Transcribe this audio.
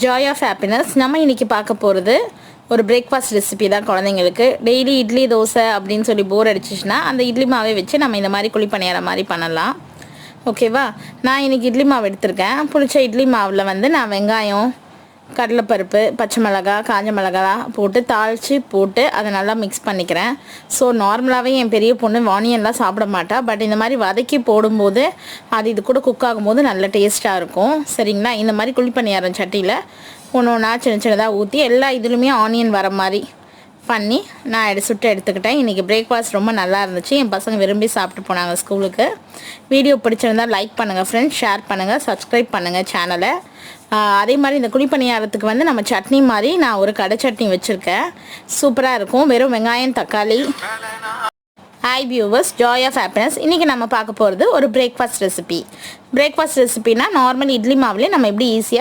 Joy of happiness. நம்ம இன்றைக்கி பார்க்க போகிறது ஒரு பிரேக்ஃபாஸ்ட் ரெசிபி தான் குழந்தைங்களுக்கு. டெய்லி இட்லி தோசை அப்படின்னு சொல்லி போர் அடிச்சிச்சுன்னா அந்த இட்லி மாவை வச்சு நம்ம இந்த மாதிரி குழிப்பணியார மாதிரி பண்ணலாம். ஓகேவா? நான் இன்றைக்கி இட்லி மாவு எடுத்திருக்கேன். பிடிச்ச இட்லி மாவில் வந்து நான் வெங்காயம், கடலைப்பருப்பு, பச்சை மிளகாய், காஞ்ச மிளகாய் போட்டு தாளித்து போட்டு அதை நல்லா மிக்ஸ் பண்ணிக்கிறேன். ஸோ நார்மலாகவே என் பெரிய பொண்ணு ஆனியன்லாம் சாப்பிட மாட்டா. பட் இந்த மாதிரி வதக்கி போடும்போது அது இது கூட குக் ஆகும்போது நல்ல டேஸ்ட்டாக இருக்கும். சரிங்களா? இந்த மாதிரி குழிப்பணியாரம் சட்டியில் ஒன்று ஒன்றா சின்ன சின்னதாக ஊற்றி எல்லா இதுலையுமே ஆனியன் வர மாதிரி பண்ணி நான் சுட்டு எடுத்துக்கிட்டேன். இன்றைக்கி பிரேக்ஃபாஸ்ட் ரொம்ப நல்லா இருந்துச்சு. என் பசங்க விரும்பி சாப்பிட்டு போனாங்க ஸ்கூலுக்கு. வீடியோ பிடிச்சிருந்தால் லைக் பண்ணுங்கள் ஃப்ரெண்ட்ஸ், ஷேர் பண்ணுங்கள், சப்ஸ்கிரைப் பண்ணுங்கள் சேனலை. அதே மாதிரி இந்த குழிப்பணியாரத்துக்கு வந்து நம்ம சட்னி மாதிரி நான் ஒரு கடை சட்னி வச்சுருக்கேன். சூப்பராக இருக்கும். வெறும் வெங்காயம், தக்காளி. Hi viewers, joy of happiness. இன்றைக்கி நம்ம பார்க்க போகிறது ஒரு பிரேக்ஃபாஸ்ட் ரெசிபி. பிரேக்ஃபாஸ்ட் ரெசிபினா நார்மல் இட்லி மாவுலேயே நம்ம எப்படி ஈஸியாக